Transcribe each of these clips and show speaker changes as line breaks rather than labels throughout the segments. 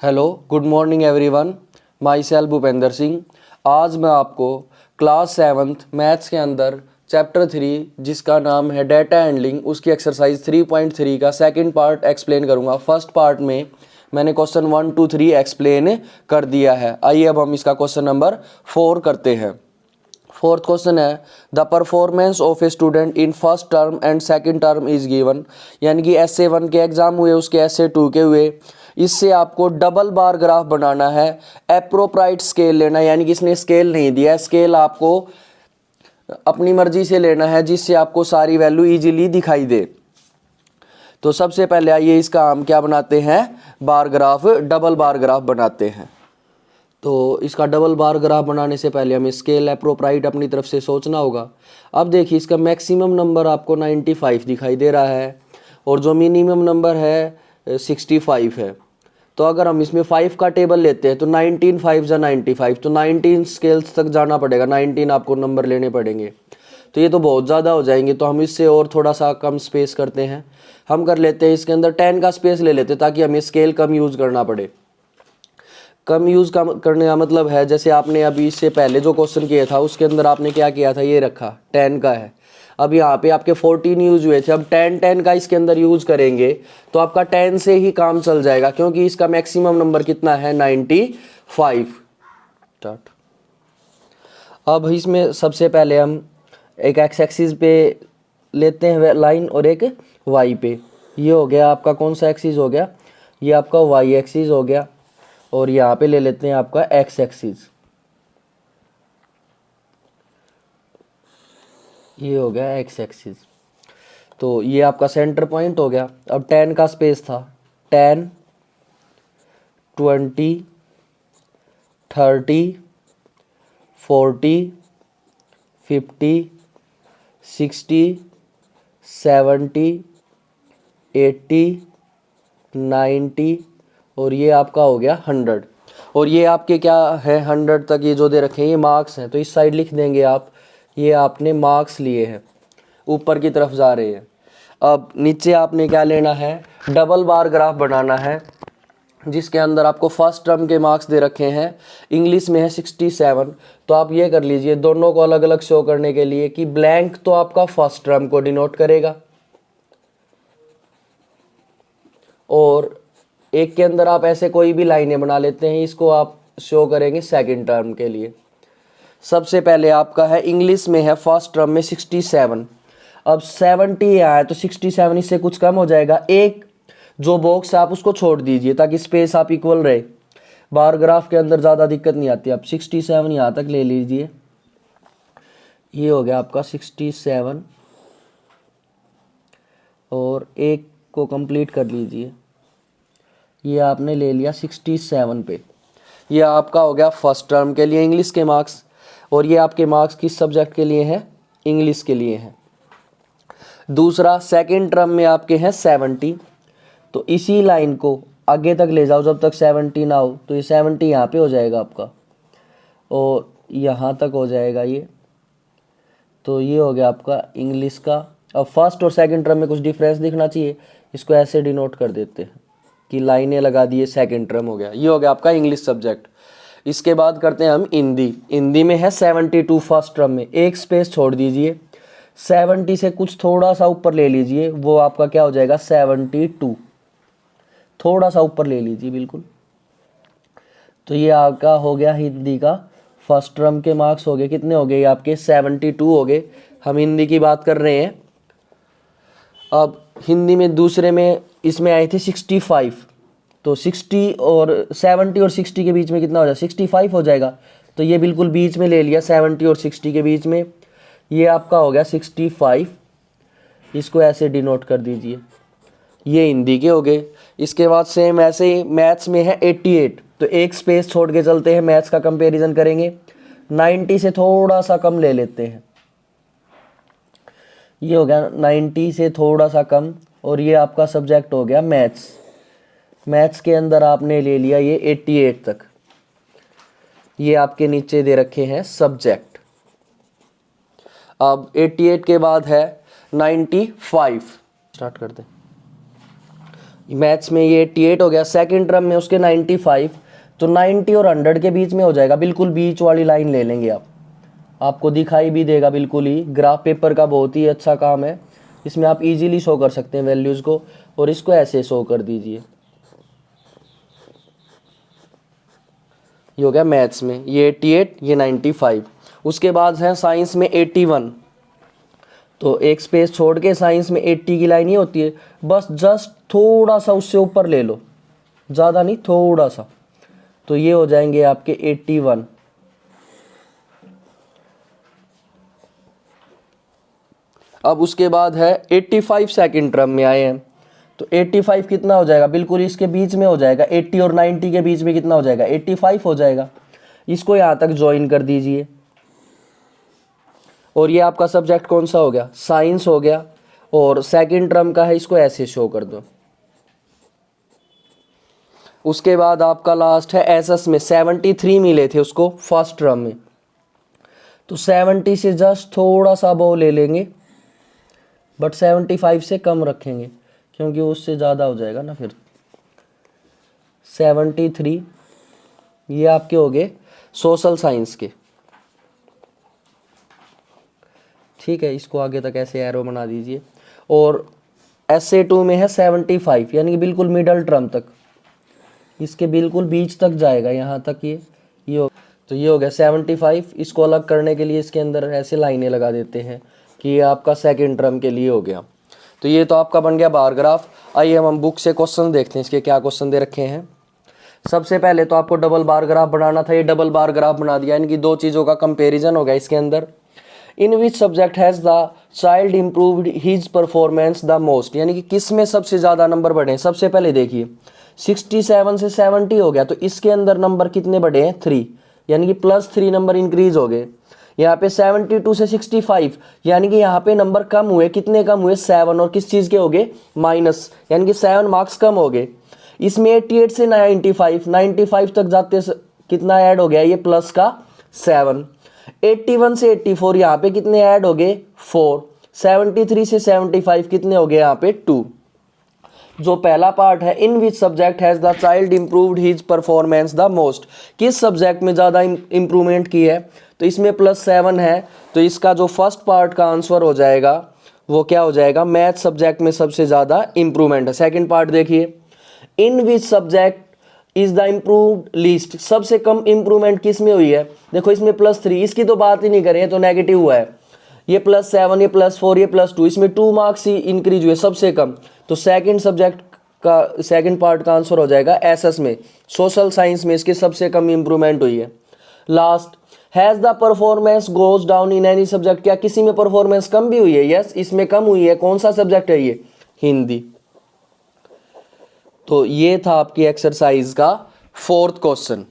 Hello, good morning everyone. My self Bhupendra Singh. आज मैं आपको क्लास 7th मैथ्स के अंदर चैप्टर 3 जिसका नाम है डेटा हैंडलिंग, उसकी एक्सरसाइज 3.3 का सेकंड पार्ट एक्सप्लेन करूंगा। फर्स्ट पार्ट में मैंने क्वेश्चन 1 2 3 एक्सप्लेन कर दिया है। आइए अब हम इसका क्वेश्चन नंबर 4 करते हैं। फोर्थ क्वेश्चन है the performance of a student in first term and second term is given, यानी कि SA1 के एग्जाम हुए, उसके SA2 के हुए। इससे आपको डबल बार ग्राफ बनाना है, एप्रोप्राइट स्केल लेना, यानी कि इसने स्केल नहीं दिया, स्केल आपको अपनी मर्जी से लेना है जिससे आपको सारी वैल्यू इजीली दिखाई दे। तो सबसे पहले आइए इसका हम क्या बनाते हैं, bar graph, double bar graph बनाते हैं। तो इसका डबल बार ग्राफ बनाने से पहले हमें स्केल एप्रोप्राइट अपनी तरफ से सोचना होगा। अब देखिए इसका मैक्सिमम नंबर आपको 95 दिखाई दे रहा है और जो मिनिमम नंबर है 65 है। तो अगर हम इसमें 5 का टेबल लेते हैं तो 19 5 जा 95, तो 19 स्केल्स तक जाना पड़ेगा, 19 आपको नंबर लेने पड़ेंगे। तो ये तो बहुत ज़्यादा हो जाएंगे, तो हम इससे और थोड़ा सा कम स्पेस करते हैं। हम कर लेते हैं इसके अंदर 10 का स्पेस ले लेते हैं ताकि हमें स्केल कम यूज़ करना पड़े। कम यूज़ करने का मतलब है, जैसे आपने अभी इससे पहले जो क्वेश्चन किया था उसके अंदर आपने क्या किया था, ये रखा 10 का है। अब यहाँ पे आपके 14 यूज हुए थे, अब 10 का इसके अंदर यूज करेंगे तो आपका 10 से ही काम चल जाएगा, क्योंकि इसका मैक्सिमम नंबर कितना है 95। स्टार्ट। अब इसमें सबसे पहले हम एक एक्स एक्सिस पे लेते हैं लाइन और एक वाई पे। ये हो गया आपका कौन सा एक्सिस हो गया, ये आपका वाई एक्सिस हो गया, और यहाँ पे ले लेते हैं आपका एक्स एक्सिस, ये हो गया एक्स एक्सिस। तो ये आपका सेंटर पॉइंट हो गया। अब 10 का स्पेस था, 10 20 30 40 50 60 70 80 90 और ये आपका हो गया 100। और ये आपके क्या है 100 तक ये जो दे रखे हैं ये मार्क्स हैं, तो इस साइड लिख देंगे आप, ये आपने मार्क्स लिए हैं, ऊपर की तरफ जा रहे हैं। अब नीचे आपने क्या लेना है, डबल बार ग्राफ बनाना है जिसके अंदर आपको फर्स्ट टर्म के मार्क्स दे रखे हैं, इंग्लिश में है 67। तो आप ये कर लीजिए दोनों को अलग अलग शो करने के लिए कि ब्लैंक तो आपका फर्स्ट टर्म को डिनोट करेगा और एक के अंदर आप ऐसे कोई भी लाइनें बना लेते हैं, इसको आप शो करेंगे सेकंड टर्म के लिए। सबसे पहले आपका है इंग्लिश में है फर्स्ट टर्म में 67। अब 70 आया तो 67 इससे कुछ कम हो जाएगा, एक जो बॉक्स आप उसको छोड़ दीजिए ताकि स्पेस आप इक्वल रहे। बार ग्राफ के अंदर ज़्यादा दिक्कत नहीं आती। आप 67 यहाँ तक ले लीजिए, ये हो गया आपका 67 और एक को कंप्लीट कर लीजिए, ये आपने ले लिया 67 पे। ये आपका हो गया फर्स्ट टर्म के लिए इंग्लिश के मार्क्स, और ये आपके मार्क्स किस सब्जेक्ट के लिए हैं, इंग्लिश के लिए हैं। दूसरा सेकंड टर्म में आपके हैं 70, तो इसी लाइन को आगे तक ले जाओ जब तक 70 ना हो, तो ये 70 यहाँ पे हो जाएगा आपका और यहाँ तक हो जाएगा ये। तो ये हो गया आपका इंग्लिश का। अब फर्स्ट और सेकंड टर्म में कुछ डिफरेंस दिखना चाहिए, इसको ऐसे डिनोट कर देते हैं कि लाइनें लगा दिए, सेकंड टर्म हो गया। ये हो गया आपका इंग्लिश सब्जेक्ट। इसके बाद करते हैं हम हिंदी। हिंदी में है 72 फर्स्ट टर्म में, एक स्पेस छोड़ दीजिए, 70 से कुछ थोड़ा सा ऊपर ले लीजिए, वो आपका क्या हो जाएगा 72, थोड़ा सा ऊपर ले लीजिए बिल्कुल। तो ये आपका हो गया हिंदी का फर्स्ट टर्म के मार्क्स हो गए, कितने हो गए ये आपके 72 हो गए। हम हिंदी की बात कर रहे हैं। अब हिंदी में दूसरे में इसमें आए थे 65, तो 60 और 70 और 60 के बीच में कितना हो जाएगा 65 हो जाएगा। तो ये बिल्कुल बीच में ले लिया, 70 और 60 के बीच में, ये आपका हो गया 65। इसको ऐसे डिनोट कर दीजिए, ये हिंदी के हो गए। इसके बाद सेम ऐसे ही मैथ्स में है 88, तो एक स्पेस छोड़ के चलते हैं, मैथ्स का कंपैरिजन करेंगे। 90 से थोड़ा सा कम ले लेते हैं, ये हो गया 90 से थोड़ा सा कम, और ये आपका सब्जेक्ट हो गया मैथ्स। मैथ्स के अंदर आपने ले लिया ये 88 तक। ये आपके नीचे दे रखे हैं सब्जेक्ट। अब 88 के बाद है 95। स्टार्ट कर दें। मैथ्स में ये 88 हो गया, सेकंड टर्म में उसके 95, तो 90 और 100 के बीच में हो जाएगा, बिल्कुल बीच वाली लाइन ले लेंगे आप, आपको दिखाई भी देगा बिल्कुल ही। ग्राफ पेपर का बहुत ही अच्छा काम है, इसमें आप इजीली शो कर सकते हैं वैल्यूज़ को, और इसको ऐसे शो कर दीजिए। ये हो गया मैथ्स में, ये 88, ये 95। उसके बाद है साइंस में 81, तो एक स्पेस छोड़ के साइंस में 80 की लाइन ही होती है, बस जस्ट थोड़ा सा उससे ऊपर ले लो, ज़्यादा नहीं, थोड़ा सा, तो ये हो जाएंगे आपके 81। अब उसके बाद है 85 सेकंड टर्म में आए हैं, तो 85 कितना हो जाएगा, बिल्कुल इसके बीच में हो जाएगा, 80 और 90 के बीच में कितना हो जाएगा, 85 हो जाएगा। इसको यहाँ तक ज्वाइन कर दीजिए, और ये आपका सब्जेक्ट कौन सा हो गया, साइंस हो गया, और सेकंड टर्म का है, इसको ऐसे शो कर दो। उसके बाद आपका लास्ट है एसएस में 73 मिले थे उसको फर्स्ट टर्म में, तो 70 से जस्ट थोड़ा सा वो ले लेंगे, बट 75 से कम रखेंगे क्योंकि उससे ज़्यादा हो जाएगा ना फिर। 73 ये आपके हो गए सोशल साइंस के, ठीक है, इसको आगे तक ऐसे एरो बना दीजिए। और SA2 में है 75, यानी कि बिल्कुल मिडल टर्म तक, इसके बिल्कुल बीच तक जाएगा, यहाँ तक ये हो, तो ये हो गया 75। इसको अलग करने के लिए इसके अंदर ऐसे लाइनें लगा देते हैं कि ये आपका सेकंड टर्म के लिए हो गया। तो ये तो आपका बन गया बार ग्राफ। आइए हम बुक से क्वेश्चन देखते हैं, इसके क्या क्वेश्चन दे रखे हैं। सबसे पहले तो आपको डबल बार ग्राफ बनाना था, ये डबल बार ग्राफ बना दिया, यानी कि दो चीज़ों का कंपेरिजन हो गया इसके अंदर। In which subject has the child improved his performance the most, यानी कि किस में सबसे ज़्यादा नंबर बढ़े। सबसे पहले देखिए 67 से 70 हो गया, तो इसके अंदर नंबर कितने बढ़े हैं, 3, यानी कि +3 नंबर इंक्रीज हो गए। यहाँ पे 72 से 65, यानी कि यहाँ पे नंबर कम हुए, कितने कम हुए, 7, और किस चीज़ के हो गए, माइनस, यानी कि 7 मार्क्स कम हो गए। इसमें 88 से 95 तक जाते कितना ऐड हो गया, ये प्लस का 7। 81 से 84 यहाँ पे कितने ऐड हो गए, 4। 73 से 75 कितने हो गए, यहाँ पे 2। जो पहला पार्ट है, in which subject has the child improved his performance the most, किस सब्जेक्ट में ज़्यादा इम्प्रूवमेंट की है, तो इसमें +7 है, तो इसका जो फर्स्ट पार्ट का आंसर हो जाएगा वो क्या हो जाएगा, मैथ सब्जेक्ट में सबसे ज़्यादा इम्प्रूवमेंट है। सेकंड पार्ट देखिए, in which subject is the improved least, सबसे कम इम्प्रूवमेंट किस में हुई है, देखो इसमें +3, इसकी तो बात ही नहीं करें, तो नेगेटिव हुआ है। ये +7, ये +4, ये +2, इसमें 2 मार्क्स ही इंक्रीज हुए सबसे कम, तो सेकंड सब्जेक्ट का सेकंड पार्ट का आंसर हो जाएगा एसएस में, सोशल साइंस में इसकी सबसे कम इम्प्रूवमेंट हुई है। Last, has the performance goes down in any subject, क्या किसी में परफॉर्मेंस कम भी हुई है, यस इसमें कम हुई है। कौन सा सब्जेक्ट है ये, हिंदी। तो ये था आपकी एक्सरसाइज का 4th question.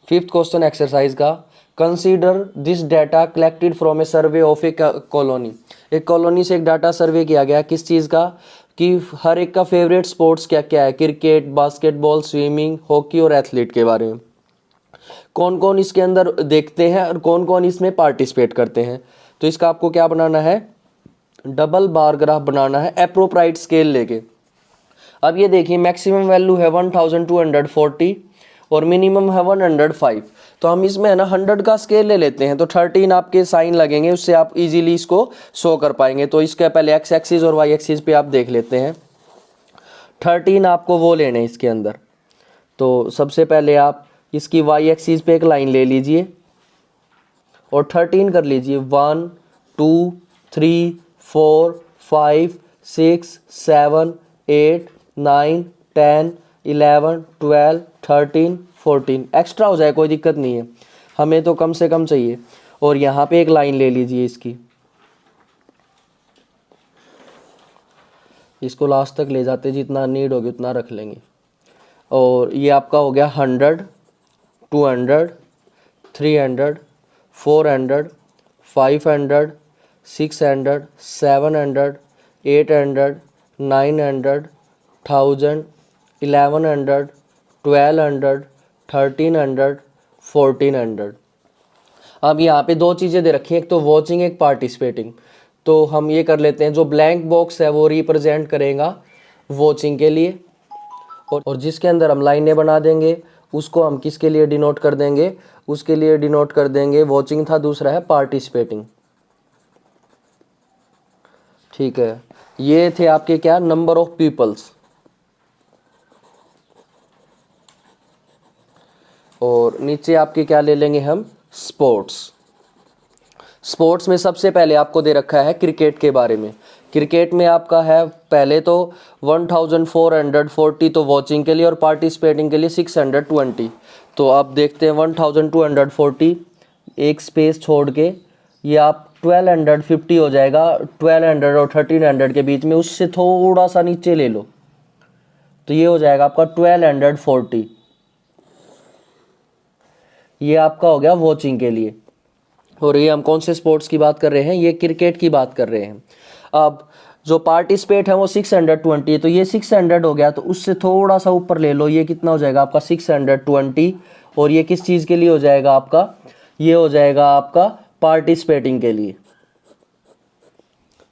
5th question exercise का, consider this data collected from a survey of a colony, एक कॉलोनी से एक डाटा सर्वे किया गया, किस चीज़ का, कि हर एक का फेवरेट स्पोर्ट्स क्या क्या है, क्रिकेट, बास्केटबॉल, स्विमिंग, हॉकी और एथलीट के बारे में। कौन कौन इसके अंदर देखते हैं और कौन कौन इसमें पार्टिसिपेट करते हैं। तो इसका आपको क्या बनाना है, डबल बार ग्राफ बनाना है एप्रोप्राइट स्केल लेके। अब ये देखिए मैक्सिमम वैल्यू है 1240 और मिनिमम है 105, तो हम इसमें है ना 100 का स्केल ले लेते हैं, तो 13 आपके साइन लगेंगे, उससे आप इजीली इसको शो कर पाएंगे। तो इसके पहले एक्स एक्सिस और वाई एक्सिस पे आप देख लेते हैं। 13 आपको वो लेने इसके अंदर, तो सबसे पहले आप इसकी वाई एक्सिस पे एक लाइन ले लीजिए और 13 कर लीजिए, 1 2 3 4 5 6 7 8 9 10 11 12 13 14, एक्स्ट्रा हो जाए कोई दिक्कत नहीं है, हमें तो कम से कम चाहिए। और यहाँ पे एक लाइन ले लीजिए इसकी, इसको लास्ट तक ले जाते, जितना नीड होगी उतना रख लेंगे। और ये आपका हो गया 100 200 300 400 500 600 700 800 900 1000 1100 1200 1300 1400। अब यहाँ पे दो चीज़ें दे रखी हैं, एक तो वॉचिंग, एक पार्टिसिपेटिंग। तो हम ये कर लेते हैं, जो ब्लैंक बॉक्स है वो रिप्रेजेंट करेगा वॉचिंग के लिए और जिसके अंदर हम लाइनें बना देंगे उसको हम किसके लिए डिनोट कर देंगे, उसके लिए डिनोट कर देंगे वॉचिंग था, दूसरा है पार्टिसिपेटिंग। ठीक है, ये थे आपके क्या, नंबर ऑफ पीपल्स। और नीचे आपके क्या ले लेंगे हम, स्पोर्ट्स। स्पोर्ट्स में सबसे पहले आपको दे रखा है क्रिकेट के बारे में। क्रिकेट में आपका है पहले तो 1440 तो वॉचिंग के लिए और पार्टिसिपेटिंग के लिए 620। तो आप देखते हैं 1240 एक स्पेस छोड़ के ये आप 1250 हो जाएगा। 1200 और 1300 के बीच में, उससे थोड़ा सा नीचे ले लो तो ये हो जाएगा आपका 1240। ये आपका हो गया वॉचिंग के लिए। और ये हम कौन से स्पोर्ट्स की बात कर रहे हैं, ये क्रिकेट की बात कर रहे हैं। अब जो पार्टिसिपेट है वो 620 है, तो ये 600 हो गया, तो उससे थोड़ा सा ऊपर ले लो, ये कितना हो जाएगा आपका 620। और ये किस चीज़ के लिए हो जाएगा आपका, ये हो जाएगा आपका पार्टिसिपेटिंग के लिए,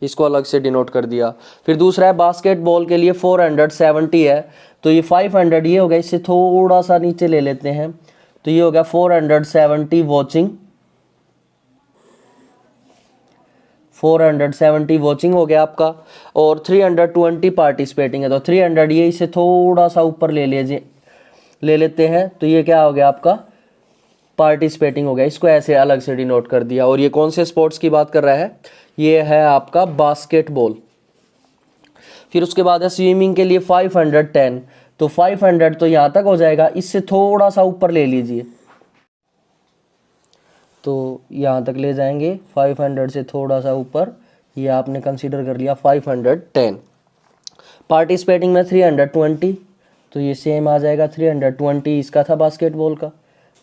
इसको अलग से डिनोट कर दिया। फिर दूसरा है बास्केटबॉल के लिए 470 है, तो ये 500 ये हो गया, इससे थोड़ा सा नीचे ले लेते हैं, तो ये हो गया 470 वॉचिंग। 470 वॉचिंग हो गया आपका। और 320 पार्टिसिपेटिंग है, तो 300 ये इसे थोड़ा सा ऊपर ले लेते हैं, तो ये क्या हो गया आपका पार्टिसिपेटिंग हो गया। इसको ऐसे अलग से डिनोट कर दिया। और ये कौन से स्पोर्ट्स की बात कर रहा है, ये है आपका बास्केटबॉल। फिर उसके बाद है स्विमिंग के लिए 510, तो 500 तो यहाँ तक हो जाएगा, इससे थोड़ा सा ऊपर ले लीजिए, तो यहाँ तक ले जाएंगे 500 से थोड़ा सा ऊपर, ये आपने कंसीडर कर लिया 510। पार्टिसिपेटिंग में 320, तो ये सेम आ जाएगा 320 इसका था बास्केटबॉल का,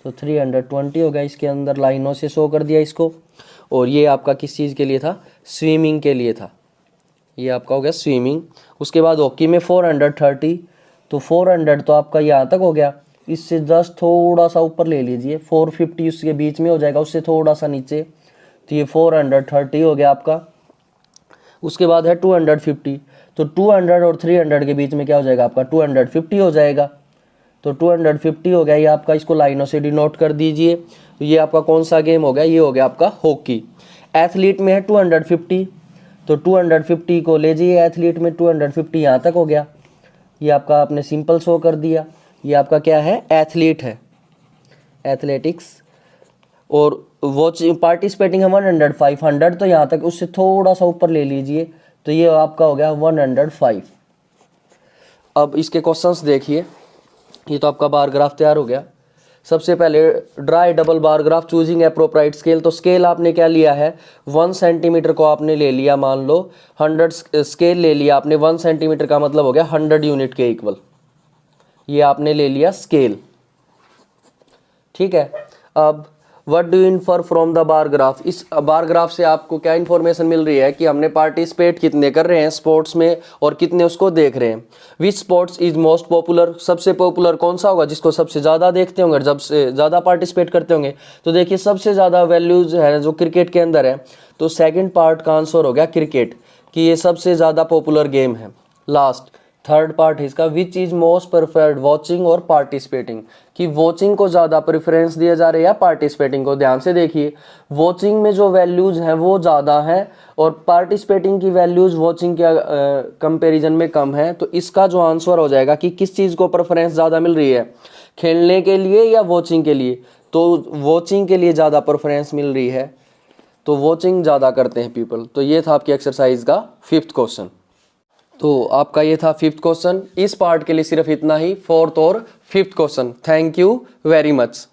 तो 320 हो गया। इसके अंदर लाइनों से शो कर दिया इसको। और ये आपका किस चीज़ के लिए था, स्विमिंग के लिए था, ये आपका हो गया स्विमिंग। उसके बाद हॉकी में 430, तो 400 तो आपका यहाँ तक हो गया, इससे जस्ट थोड़ा सा ऊपर ले लीजिए, 450 उसके बीच में हो जाएगा, उससे थोड़ा सा नीचे, तो ये 430 हो गया आपका। उसके बाद है 250, तो 200 और 300 के बीच में क्या हो जाएगा आपका 250 हो जाएगा, तो 250 हो गया ये आपका। इसको लाइनों से डिनोट कर दीजिए। तो ये आपका कौन सा गेम हो गया, ये हो गया आपका हॉकी। एथलीट में है 250, तो 250 को ले जाइए एथलीट में, 250 यहाँ तक हो गया, ये आपका आपने सिंपल शो कर दिया। ये आपका क्या है, एथलीट है, एथलेटिक्स। और वॉचिंग पार्टिसिपेटिंग है 100 तो यहाँ तक, उससे थोड़ा सा ऊपर ले लीजिए, तो ये आपका हो गया 105। अब इसके क्वेश्चंस देखिए। ये तो आपका बार ग्राफ तैयार हो गया। सबसे पहले draw double bar graph choosing appropriate scale, तो स्केल आपने क्या लिया है 1 सेंटीमीटर को आपने ले लिया, मान लो 100 स्केल ले लिया आपने, 1 सेंटीमीटर का मतलब हो गया 100 यूनिट के इक्वल, ये आपने ले लिया स्केल। ठीक है, अब what do infer from the bar graph, इस बार ग्राफ से आपको क्या इन्फॉर्मेशन मिल रही है कि हमने पार्टिसिपेट कितने कर रहे हैं स्पोर्ट्स में और कितने उसको देख रहे हैं। विच स्पोर्ट्स इज मोस्ट पॉपुलर, सबसे पॉपुलर कौन सा होगा जिसको सबसे ज़्यादा देखते होंगे, जब से ज़्यादा पार्टिसिपेट करते होंगे। तो देखिए सबसे ज़्यादा वैल्यूज है जो क्रिकेट के अंदर है, तो सेकेंड पार्ट का आंसर हो गया क्रिकेट, कि ये सबसे ज़्यादा पॉपुलर गेम है। लास्ट थर्ड पार्ट है इसका, which is most preferred watching और पार्टिसिपेटिंग, कि वॉचिंग को ज़्यादा प्रेफरेंस दिया जा रहा है या पार्टिसिपेटिंग को। ध्यान से देखिए, वॉचिंग में जो वैल्यूज़ हैं वो ज़्यादा हैं और पार्टिसिपेटिंग की वैल्यूज़ वॉचिंग के कंपैरिजन में कम है। तो इसका जो आंसर हो जाएगा कि किस चीज़ को प्रेफरेंस ज़्यादा मिल रही है, खेलने के लिए या वॉचिंग के लिए, तो वॉचिंग के लिए ज़्यादा प्रेफरेंस मिल रही है, तो वॉचिंग ज़्यादा करते हैं पीपल। तो ये था आपकी एक्सरसाइज का 5th क्वेश्चन। तो आपका ये था 5th क्वेश्चन। इस पार्ट के लिए सिर्फ इतना ही, 4th और 5th question. Thank you very much.